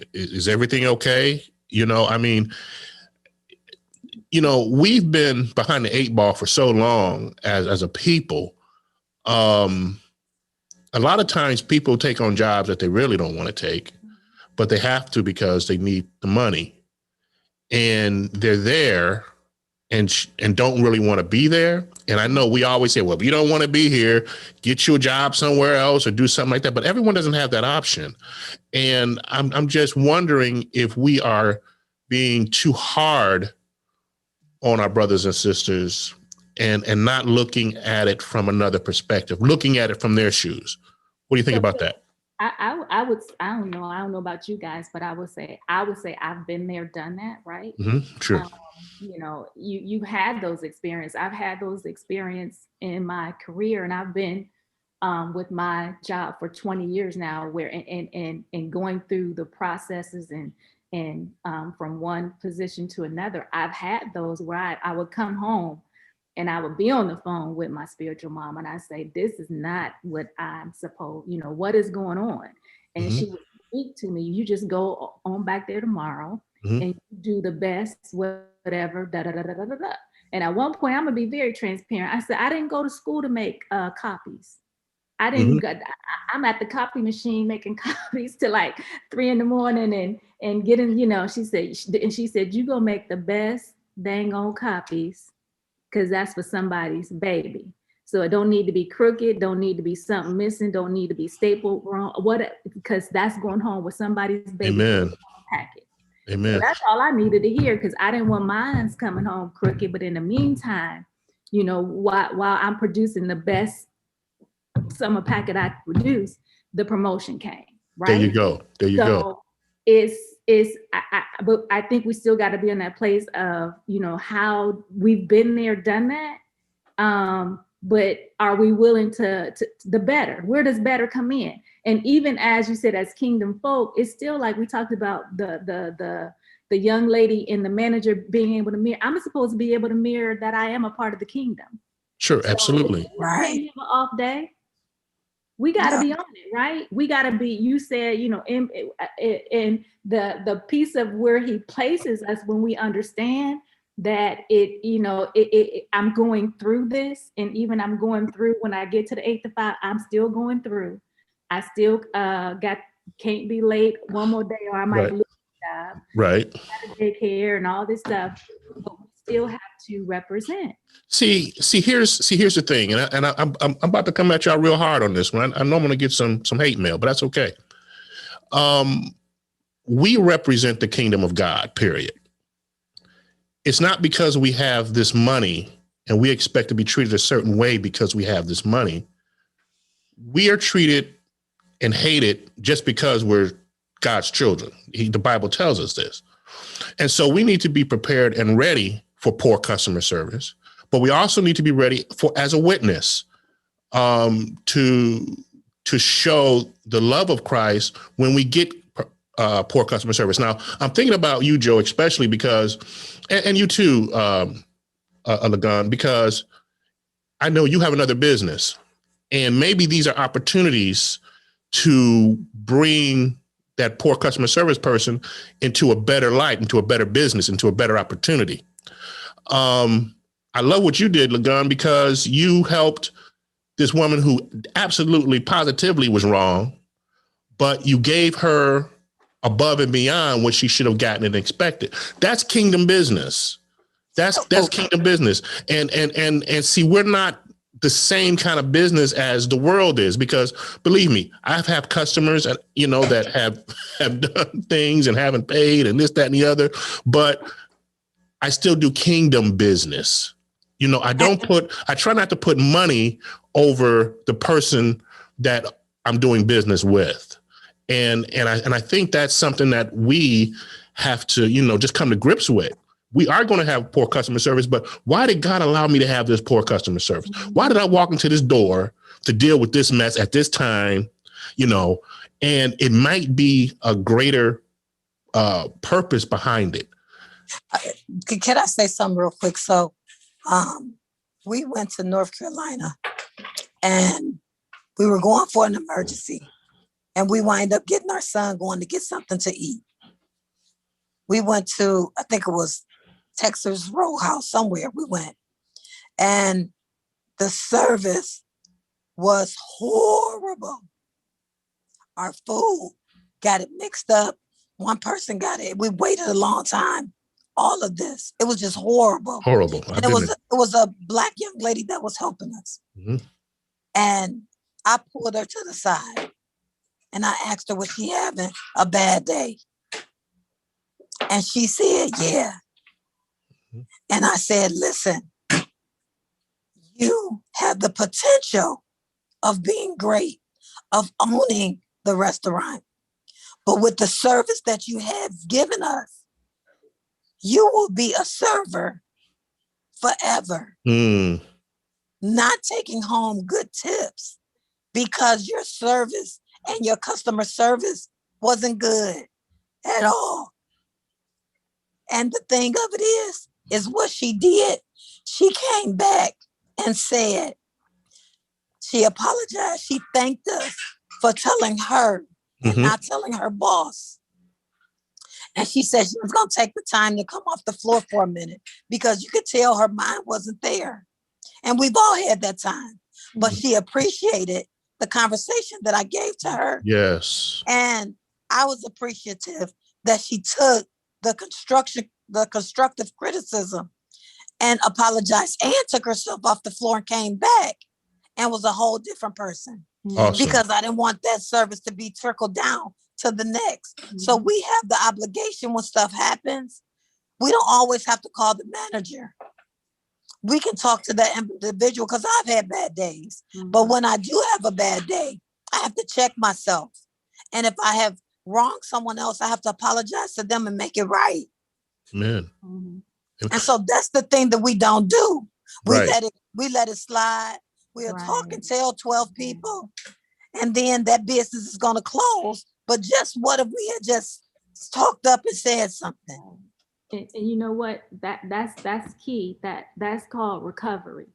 [SPEAKER 1] everything okay? We've been behind the 8 ball for so long as a people. A lot of times people take on jobs that they really don't want to take, but they have to because they need the money. And they're there and don't really want to be there. And I know we always say, well, if you don't want to be here, get you a job somewhere else or do something like that. But everyone doesn't have that option. And I'm just wondering if we are being too hard on our brothers and sisters and not looking at it from another perspective, looking at it from their shoes. What do you think about that?
[SPEAKER 2] I don't know about you guys, but I would say I've been there, done that, right?
[SPEAKER 1] Mm-hmm. Sure.
[SPEAKER 2] You've had those experiences. I've had those experiences in my career, and I've been with my job for 20 years now, where and going through the processes and from one position to another. I've had those where I would come home and I would be on the phone with my spiritual mom, and I say, this is not what I'm supposed, what is going on? And she would speak to me, you just go on back there tomorrow and do the best, whatever, da da da da da da. And at one point, I'm gonna be very transparent. I said, I didn't go to school to make copies. I didn't go, I'm at the copy machine making copies till like 3 a.m. and getting, she said, you go make the best dang on copies, because that's for somebody's baby. So it don't need to be crooked, don't need to be something missing, don't need to be stapled wrong, because that's going home with somebody's baby.
[SPEAKER 1] Amen.
[SPEAKER 2] Packet.
[SPEAKER 1] Amen.
[SPEAKER 2] So that's all I needed to hear, because I didn't want mine's coming home crooked. But in the meantime, while I'm producing the best summer packet I could produce, the promotion came. Right.
[SPEAKER 1] There you go.
[SPEAKER 2] But I think we still got to be in that place of, how we've been there, done that. But are we willing to the better? Where does better come in? And even as you said, as kingdom folk, it's still like we talked about the young lady and the manager being able to mirror. I'm supposed to be able to mirror that I am a part of the kingdom.
[SPEAKER 1] Sure, absolutely.
[SPEAKER 2] So right. Have an off day. We got to be on it, right? We got to be, you said, in the piece of where he places us, when we understand that I'm going through this, and even I'm going through when I get to the 8 to 5, I'm still going through. I still can't be late one more day, or I might lose the job.
[SPEAKER 1] Right.
[SPEAKER 2] Daycare and all this stuff, but we still have to represent.
[SPEAKER 1] See, here's the thing, and I'm about to come at y'all real hard on this one. I know I'm going to get some hate mail, but that's okay. We represent the kingdom of God, period. It's not because we have this money and we expect to be treated a certain way because we have this money. We are treated and hated just because we're God's children. The Bible tells us this. And so we need to be prepared and ready for poor customer service, but we also need to be ready as a witness to show the love of Christ when we get poor customer service. Now, I'm thinking about you, Joe, especially because, and you too, Lagan, because I know you have another business, and maybe these are opportunities to bring that poor customer service person into a better light, into a better business, into a better opportunity. I love what you did, Lagan, because you helped this woman who absolutely positively was wrong, but you gave her above and beyond what she should have gotten and expected. That's kingdom business. That's kingdom business. And see, we're not the same kind of business as the world is, because believe me, I've had customers, that have done things and haven't paid and this, that, and the other, but I still do kingdom business. I try not to put money over the person that I'm doing business with. And I think that's something that we have to, just come to grips with. We are going to have poor customer service, but why did God allow me to have this poor customer service? Why did I walk into this door to deal with this mess at this time? And it might be a greater purpose behind it.
[SPEAKER 3] Can I say something real quick? So we went to North Carolina and we were going for an emergency. And we wind up getting our son going to get something to eat. We went to, I think it was Texas Roadhouse, somewhere we went. And the service was horrible. Our food got it mixed up. One person got it. We waited a long time all of this. It was just horrible.
[SPEAKER 1] Horrible.
[SPEAKER 3] And it was a Black young lady that was helping us. Mm-hmm. And I pulled her to the side and I asked her, was she having a bad day? And she said, yeah. Mm-hmm. And I said, listen, you have the potential of being great, of owning the restaurant. But with the service that you have given us, you will be a server forever. Not taking home good tips because your service and your customer service wasn't good at all. And the thing of it is what she did. She came back and said, she apologized. She thanked us for telling her and not telling her boss. And she said she was going to take the time to come off the floor for a minute because you could tell her mind wasn't there. And we've all had that time. But she appreciated the conversation that I gave to her.
[SPEAKER 1] Yes.
[SPEAKER 3] And I was appreciative that she took the constructive criticism and apologized and took herself off the floor and came back and was a whole different person.
[SPEAKER 1] Awesome.
[SPEAKER 3] Because I didn't want that service to be trickled down to the next. So we have the obligation when stuff happens. We don't always have to call the manager. We can talk to that individual because I've had bad days. But when I do have a bad day, I have to check myself. And if I have wronged someone else, I have to apologize to them and make it right.
[SPEAKER 1] Man.
[SPEAKER 3] And so that's the thing that we don't do. We let it slide. We'll talk and tell 12 people, and then that business is going to close. But just what if we had just talked up and said something?
[SPEAKER 2] And you know what? That's key. That's called recovery.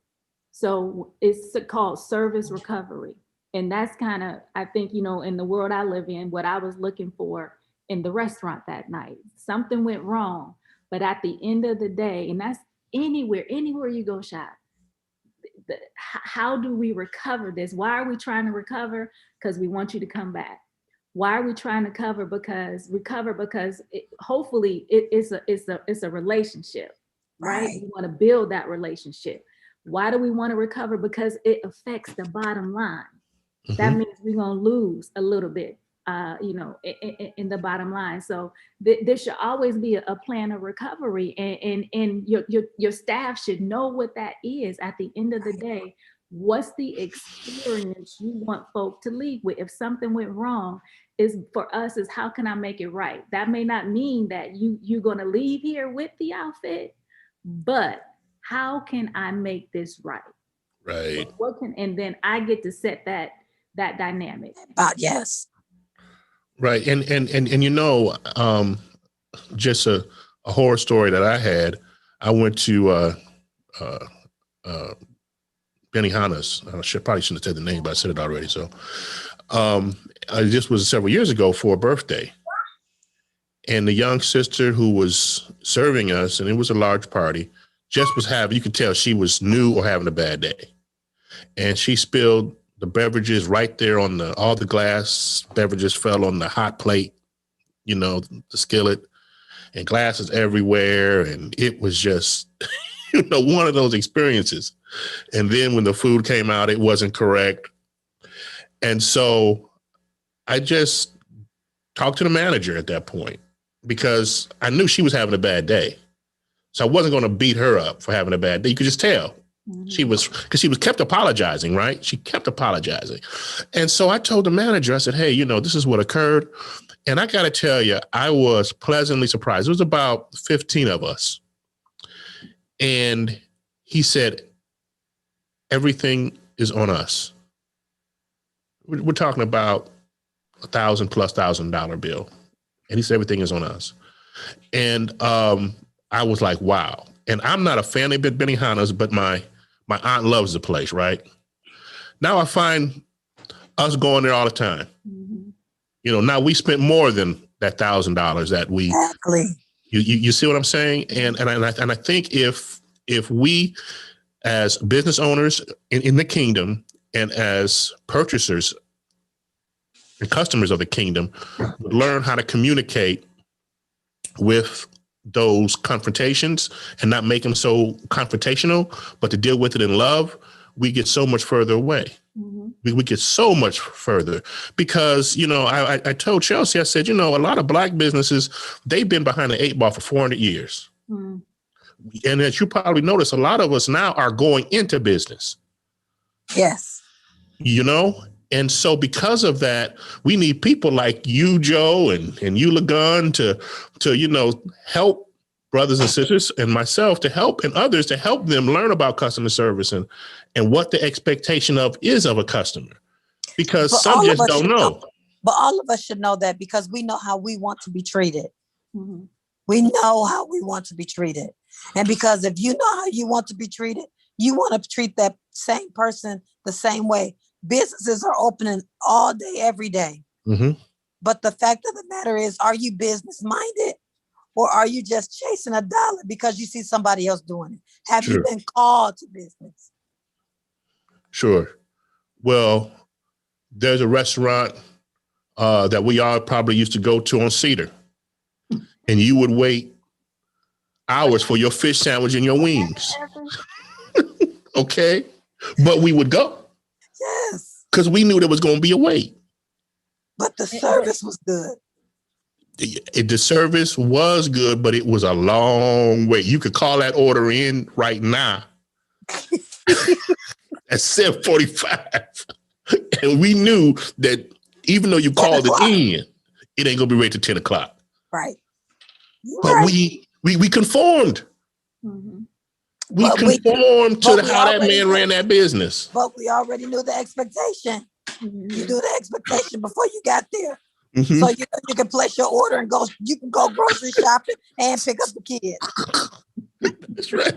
[SPEAKER 2] So it's called service recovery. And that's kind of, I think, in the world I live in, what I was looking for in the restaurant that night. Something went wrong. But at the end of the day, and that's anywhere you go shop, how do we recover this? Why are we trying to recover? Because we want you to come back. Why are we trying to recover? Because hopefully it's a relationship, right? We want to build that relationship. Why do we want to recover? Because it affects the bottom line. That means we're going to lose a little bit, in the bottom line. So there should always be a plan of recovery, and your staff should know what that is. At the end of the day, what's the experience you want folk to leave with? If something went wrong, is how can I make it right? That may not mean that you're going to leave here with the outfit, but how can I make this right?
[SPEAKER 1] Right.
[SPEAKER 2] And then I get to set that dynamic.
[SPEAKER 3] Yes.
[SPEAKER 1] Right. And just a horror story that I had, I went to Benihana's. I probably shouldn't have said the name, but I said it already. So this was several years ago for a birthday. And the young sister who was serving us, and it was a large party, you could tell she was new or having a bad day. And she spilled the beverages right there on all the glass beverages fell on the hot plate, the skillet, and glasses everywhere. And it was just, one of those experiences. And then when the food came out, it wasn't correct. And so I just talked to the manager at that point because I knew she was having a bad day. So I wasn't going to beat her up for having a bad day. You could just tell. She was kept apologizing, right? She kept apologizing. And so I told the manager, I said, hey, this is what occurred. And I got to tell you, I was pleasantly surprised. It was about 15 of us. And he said, everything is on us. We're talking about $1,000+ bill. And he said, everything is on us. And I was like, wow. And I'm not a fan of Benihana's, but my aunt loves the place, right? Now I find us going there all the time. Now we spent more than that $1,000 that we.
[SPEAKER 3] Exactly.
[SPEAKER 1] You see what I'm saying? And I think if we as business owners in the kingdom and as purchasers and customers of the kingdom would learn how to communicate with those confrontations and not make them so confrontational, but to deal with it in love, we get so much further away. We get so much further because, you know, I told Chelsea, I said, you know, a lot of Black businesses, they've been behind the 8 ball for 400 years. And as you probably notice, a lot of us now are going into business.
[SPEAKER 3] Yes.
[SPEAKER 1] You know, and so because of that, we need people like you, Joe, and you, Lagun, to, you know, help brothers and sisters and myself to help and others to help them learn about customer service and what the expectation is of a customer, because some just don't know.
[SPEAKER 3] But all of us should know that because we know how we want to be treated. We know how we want to be treated. And because if you know how you want to be treated, you want to treat that same person the same way. Businesses are opening all day, every day. But the fact of the matter is, are you business minded or are you just chasing a dollar because you see somebody else doing it? Have you been called to business?
[SPEAKER 1] Sure. Well, there's a restaurant that we all probably used to go to on Cedar, and you would wait hours for your fish sandwich and your wings. Okay. But we would go.
[SPEAKER 3] Yes.
[SPEAKER 1] Because we knew there was going to be a wait.
[SPEAKER 3] But the service was good.
[SPEAKER 1] The service was good, but it was a long wait. You could call that order in right now at 7:45. And we knew that even though you called it in, it ain't going to be ready to 10 o'clock.
[SPEAKER 3] Right.
[SPEAKER 1] But we conformed. We conformed to how that man ran that business.
[SPEAKER 3] But we already knew the expectation. You knew the expectation before you got there. So you can place your order and go. You can go grocery shopping and pick up the kids.
[SPEAKER 1] That's right.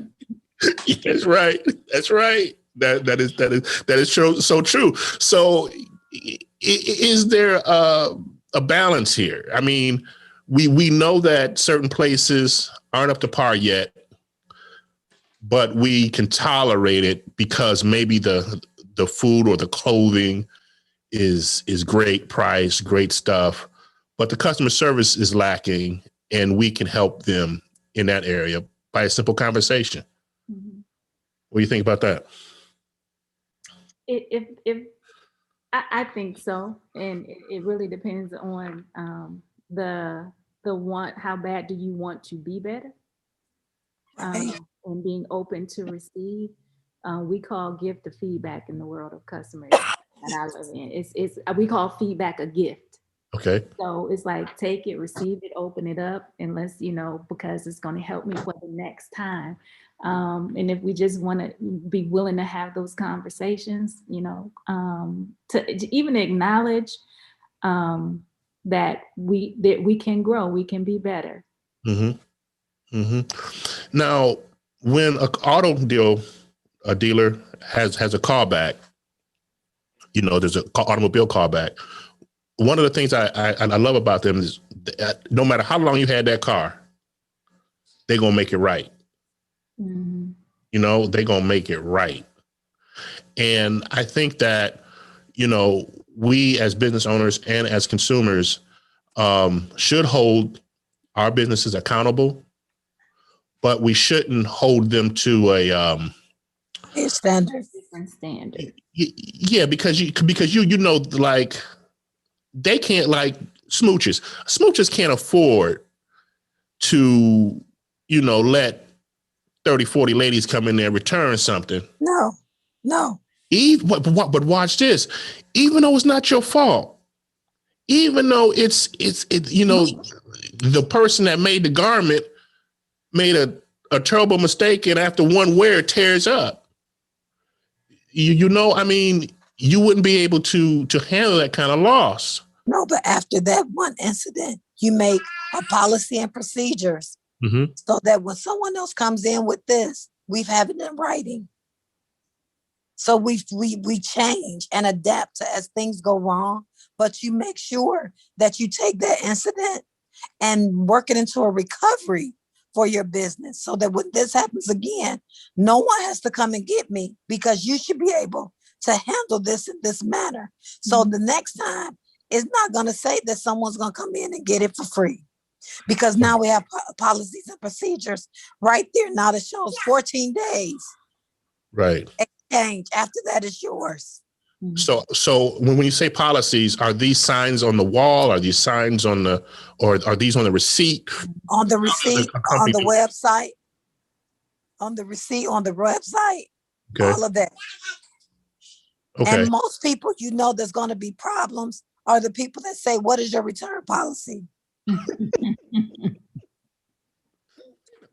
[SPEAKER 1] That's right. That's right. That is true. So true. So, is there a balance here? I mean, we know that certain places aren't up to par yet, but we can tolerate it because maybe the food or the clothing is great price, great stuff, but the customer service is lacking, and we can help them in that area by a simple conversation. What do you think about that?
[SPEAKER 2] If I think so, and it really depends on the want. How bad do you want to be better? And being open to receive. We call gift of feedback in the world of customers that I live in. It's we call feedback a gift.
[SPEAKER 1] Okay.
[SPEAKER 2] So it's like, take it, receive it, open it up, and let's, because it's going to help me for the next time. And if we just want to be willing to have those conversations, to even acknowledge that we can grow, we can be better.
[SPEAKER 1] Now, when an auto dealer has a callback, there's an automobile callback. One of the things I love about them is that no matter how long you had that car, they're going to make it right. They're going to make it right. And I think that, we as business owners and as consumers should hold our businesses accountable, but we shouldn't hold them to a
[SPEAKER 3] standard.
[SPEAKER 2] Different standard.
[SPEAKER 1] Yeah, because like they can't, like smooches can't afford to, let 30, 40 ladies come in there and return something.
[SPEAKER 3] No.
[SPEAKER 1] But watch this. Even though it's not your fault, even though it's the person that made the garment made a terrible mistake, and after one wear it tears up. You wouldn't be able to handle that kind of loss.
[SPEAKER 3] No, but after that one incident, you make a policy and procedures so that when someone else comes in with this, we've have it in writing. So we change and adapt to as things go wrong, but you make sure that you take that incident and work it into a recovery for your business so that when this happens again, no one has to come and get me, because you should be able to handle this in this manner. So the next time, it's not going to say that someone's going to come in and get it for free. Because now we have policies and procedures right there. Now that shows 14 days.
[SPEAKER 1] Right.
[SPEAKER 3] Exchange. After that, it's yours.
[SPEAKER 1] So when you say policies, are these signs on the wall? Are these signs or are these on the receipt?
[SPEAKER 3] On the receipt, on the website, on the receipt, on the website, all of that. Okay. And most people, there's going to be problems are the people that say, "What is your return policy?"
[SPEAKER 1] Man,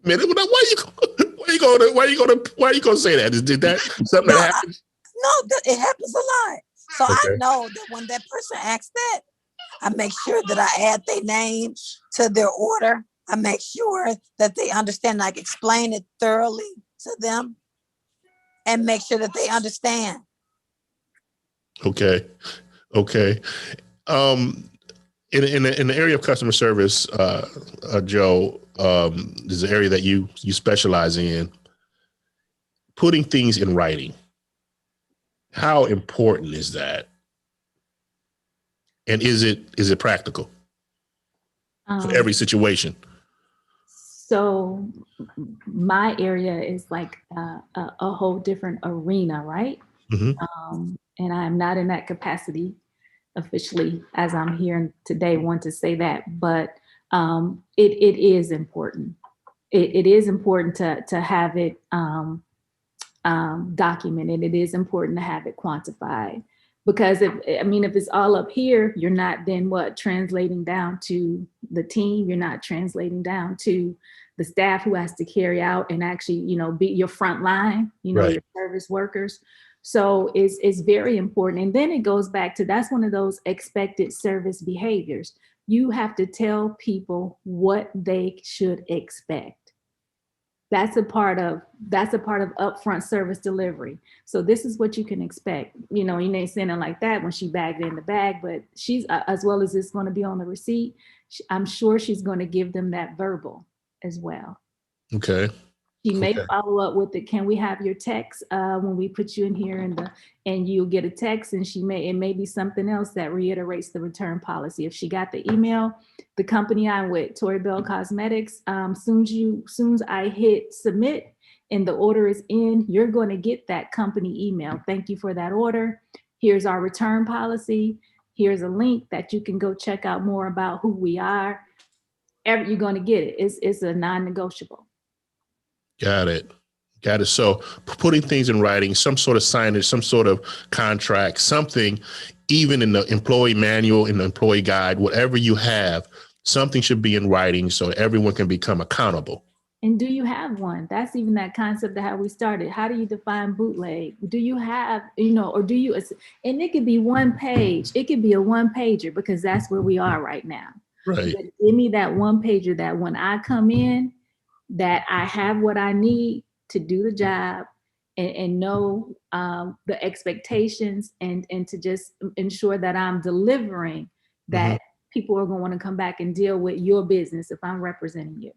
[SPEAKER 1] why you gonna say that? Did that something that happened?
[SPEAKER 3] No, it happens a lot. So I know that when that person asks that, I make sure that I add their name to their order. I make sure that they understand. I explain it thoroughly to them and make sure that they understand.
[SPEAKER 1] Okay. In the area of customer service, Joe, is an area that you specialize in. Putting things in writing. How important is that? And is it practical for every situation?
[SPEAKER 2] So my area is like a whole different arena, right? Mm-hmm. And I'm not in that capacity officially as I'm here today, want to say that, but it is important. It is important to have it documented. It is important to have it quantified, because if it's all up here, you're not then translating down to the team. You're not translating down to the staff who has to carry out and actually, be your front line, right. Your service workers. So it's very important. And then it goes back to, that's one of those expected service behaviors. You have to tell people what they should expect. That's a part of upfront service delivery. So this is what you can expect. You ain't saying it like that when she bagged it in the bag, but she's, as well as it's going to be on the receipt, I'm sure she's going to give them that verbal as well.
[SPEAKER 1] Okay.
[SPEAKER 2] She may follow up with it. Can we have your text when we put you in here and you'll get a text, and it may be something else that reiterates the return policy. If she got the email, the company I'm with, Tori Bell Cosmetics, soon as I hit submit and the order is in, you're going to get that company email. Thank you for that order. Here's our return policy. Here's a link that you can go check out more about who we are. You're going to get it. It's a non-negotiable.
[SPEAKER 1] Got it. So putting things in writing, some sort of signage, some sort of contract, something, even in the employee manual, in the employee guide, whatever you have, something should be in writing so everyone can become accountable.
[SPEAKER 2] And do you have one? That's even that concept of how we started. How do you define bootleg? Do you have, or do you, and it could be one page. It could be a one pager, because that's where we are right now.
[SPEAKER 1] Right.
[SPEAKER 2] But give me that one pager that when I come in, that I have what I need to do the job and know the expectations and to just ensure that I'm delivering, that people are going to want to come back and deal with your business if I'm representing you.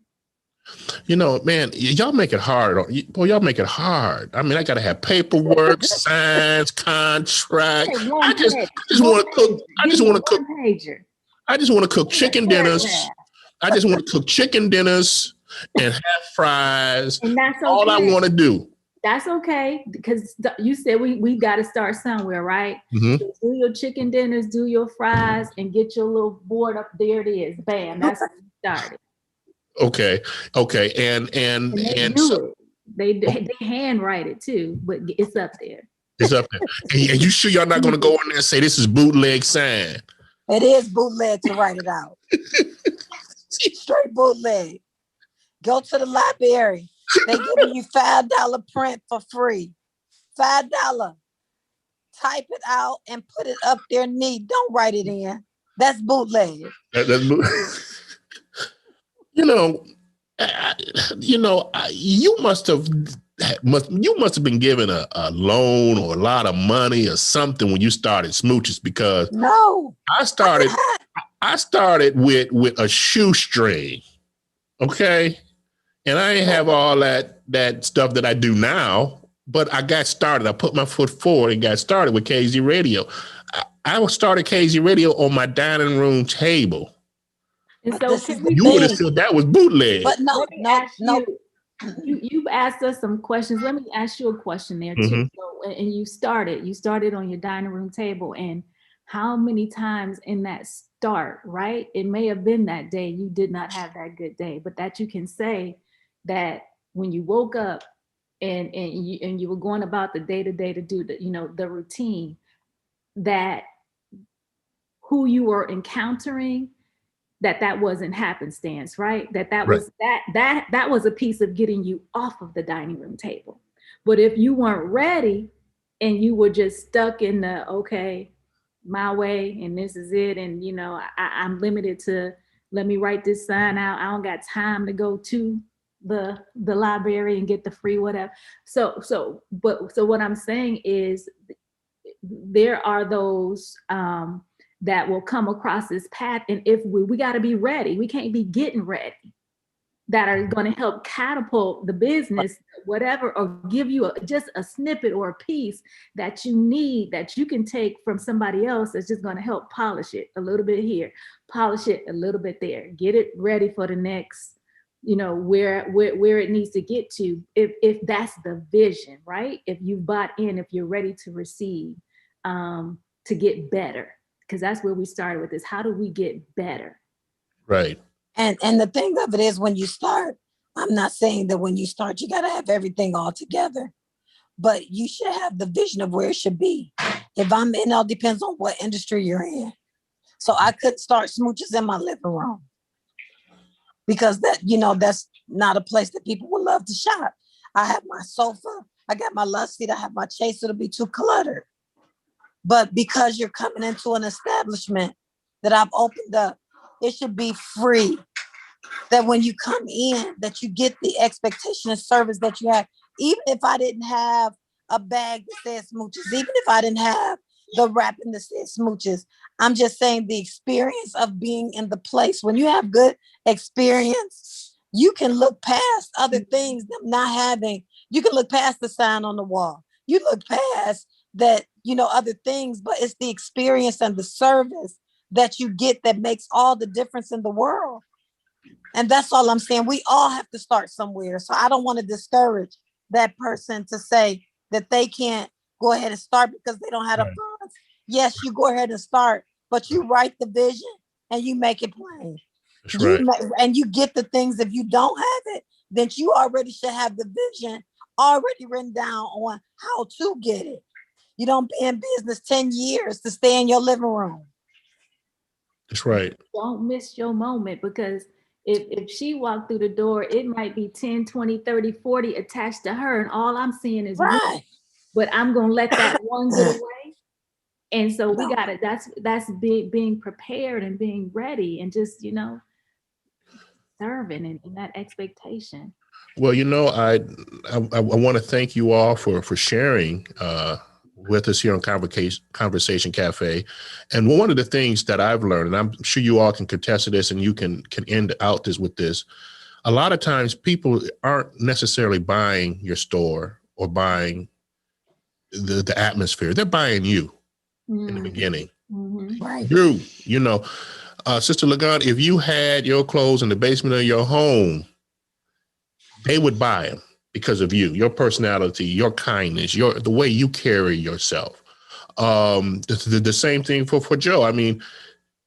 [SPEAKER 1] Man, y'all make it hard. Y'all make it hard. I mean, I got to have paperwork, signs, contract. I just want to cook. I just want to cook chicken dinners. I just want to cook chicken dinners and have fries.
[SPEAKER 2] And that's okay.
[SPEAKER 1] All I want to do.
[SPEAKER 2] That's okay, because you said we got to start somewhere, right? Mm-hmm. So do your chicken dinners, do your fries, and get your little board up. There it is. Bam. That's how you started.
[SPEAKER 1] Okay. And
[SPEAKER 2] they do it. They handwrite it too, but it's up there.
[SPEAKER 1] It's up there. And you sure y'all not going to go in there and say this is bootleg sign?
[SPEAKER 3] It is bootleg to write it out. Straight bootleg. Go to the library. They give you $5 print for free. $5. Type it out and put it up there neat. Don't write it in. That's bootleg.
[SPEAKER 1] That's bootleg. You must have been given a loan or a lot of money or something when you started Smooches, because
[SPEAKER 3] no,
[SPEAKER 1] I started with a shoestring. Okay. And I didn't have all that stuff that I do now, but I got started. I put my foot forward and got started with KZ Radio. I started KZ Radio on my dining room table.
[SPEAKER 2] And
[SPEAKER 3] But
[SPEAKER 2] so
[SPEAKER 3] this is
[SPEAKER 2] can
[SPEAKER 3] the
[SPEAKER 2] we,
[SPEAKER 1] You would have said that was bootleg.
[SPEAKER 3] But no,
[SPEAKER 2] let me
[SPEAKER 3] no,
[SPEAKER 2] ask
[SPEAKER 3] no.
[SPEAKER 2] you've asked us some questions. Let me ask you a question there too. So, and you started on your dining room table, and how many times in that start, right? It may have been that day you did not have that good day, but that you can say that when you woke up and you were going about the day to day to do the, the routine, that who you were encountering, that wasn't happenstance, right? That
[SPEAKER 1] Right.
[SPEAKER 2] was that was a piece of getting you off of the dining room table. But if you weren't ready and you were just stuck in the, okay, my way and this is it, and I'm limited to, let me write this sign out, I don't got time to go to the library and get the free whatever. So what I'm saying is there are those that will come across this path, and if we got to be ready, we can't be getting ready, that are going to help catapult the business, whatever, or give you just a snippet or a piece that you need, that you can take from somebody else, that's just going to help polish it a little bit here, polish it a little bit there, get it ready for the next, where it needs to get to, if that's the vision, right? If you bought in, if you're ready to receive, to get better, because that's where we started with this. How do we get better?
[SPEAKER 1] Right.
[SPEAKER 3] And the thing of it is, when you start, I'm not saying that when you start, you got to have everything all together, but you should have the vision of where it should be. If I'm in, it all depends on what industry you're in. So I could start smooches in my living room because that's not a place that people would love to shop. I have my sofa, I got my love seat, I have my chase, it'll be too cluttered. But because you're coming into an establishment that I've opened up, it should be free. That when you come in, that you get the expectation of service that you have. Even if I didn't have a bag that says smooches, even if I didn't have the wrapping that says smooches, I'm just saying the experience of being in the place. When you have good experience, you can look past other things, them not having, you can look past the sign on the wall. You look past that, other things, but it's the experience and the service that you get that makes all the difference in the world. And that's all I'm saying. We all have to start somewhere. So I don't want to discourage that person to say that they can't go ahead and start because they don't have the funds. Yes, you go ahead and start, but you write the vision and you make it plain.
[SPEAKER 1] That's right.
[SPEAKER 3] And you get the things. If you don't have it, then you already should have the vision already written down on how to get it. You don't be in business 10 years to stay in your living room.
[SPEAKER 1] That's right.
[SPEAKER 2] Don't miss your moment, because if she walked through the door, it might be 10, 20, 30, 40 attached to her, and all I'm seeing is one, but I'm going to let that one get away. And so we got to, that's being prepared and being ready and just, serving and that expectation.
[SPEAKER 1] Well, I want to thank you all for sharing with us here on Conversation Cafe. And one of the things that I've learned, and I'm sure you all can contest to this, and you can end out this with this. A lot of times people aren't necessarily buying your store or buying the atmosphere. They're buying you in the beginning.
[SPEAKER 3] Right.
[SPEAKER 1] You, Sister Lagan, if you had your clothes in the basement of your home, they would buy them because of you, your personality, your kindness, the way you carry yourself. The same thing for Joe. I mean,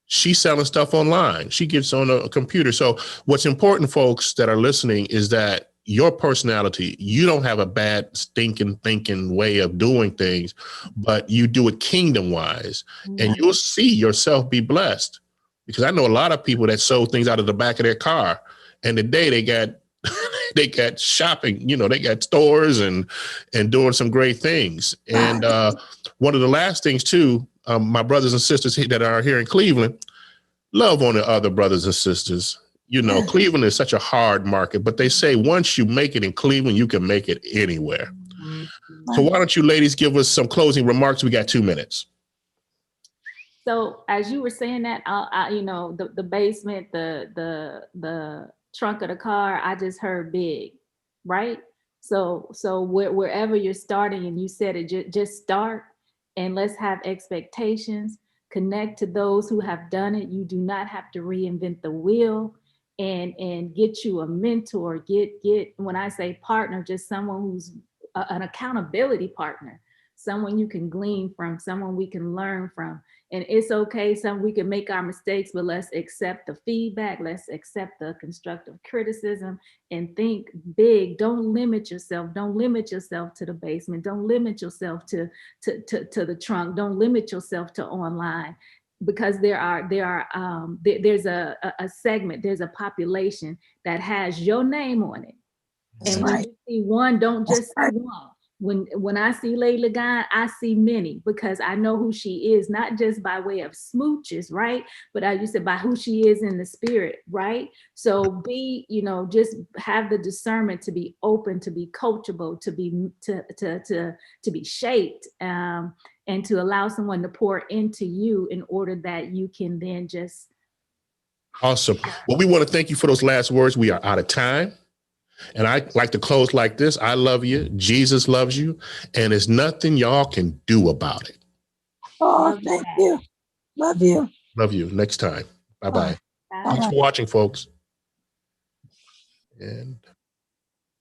[SPEAKER 1] she's selling stuff online. She gets on a computer. So what's important, folks that are listening, is that your personality, you don't have a bad stinking thinking way of doing things, but you do it kingdom wise, and you'll see yourself be blessed. Because I know a lot of people that sold things out of the back of their car, and today they got they got shopping, they got stores and doing some great things. And one of the last things too, my brothers and sisters that are here in Cleveland, love on the other brothers and sisters. Cleveland is such a hard market, but they say once you make it in Cleveland, you can make it anywhere. So why don't you ladies give us some closing remarks? We got 2 minutes.
[SPEAKER 2] So as you were saying that, the basement, the trunk of the car, I just heard big, right? So wherever you're starting, and you said it, just start, and let's have expectations, Connect to those who have done it. You do not have to reinvent the wheel. And get you a mentor, get when I say partner, just someone who's an accountability partner, someone you can glean from, someone we can learn from. And it's okay, we can make our mistakes, but let's accept the feedback, let's accept the constructive criticism, and think big. Don't limit yourself. Don't limit yourself to the basement. Don't limit yourself to the trunk. Don't limit yourself to online. Because there's a segment, there's a population that has your name on it.
[SPEAKER 3] That's
[SPEAKER 2] and
[SPEAKER 3] right.
[SPEAKER 2] when you see one, don't just see one. When I see Layla Guy, I see many, because I know who she is, not just by way of smooches, right? But I used to by who she is in the spirit, right? So just have the discernment to be open, to be coachable, to be shaped, and to allow someone to pour into you in order that you can then just.
[SPEAKER 1] Awesome. Well, we want to thank you for those last words. We are out of time. And I like to close like this. I love you. Jesus loves you. And there's nothing y'all can do about it.
[SPEAKER 3] Oh, thank you. Love you.
[SPEAKER 1] Love you. Next time. Bye-bye.
[SPEAKER 2] Bye.
[SPEAKER 1] Thanks for watching, folks. And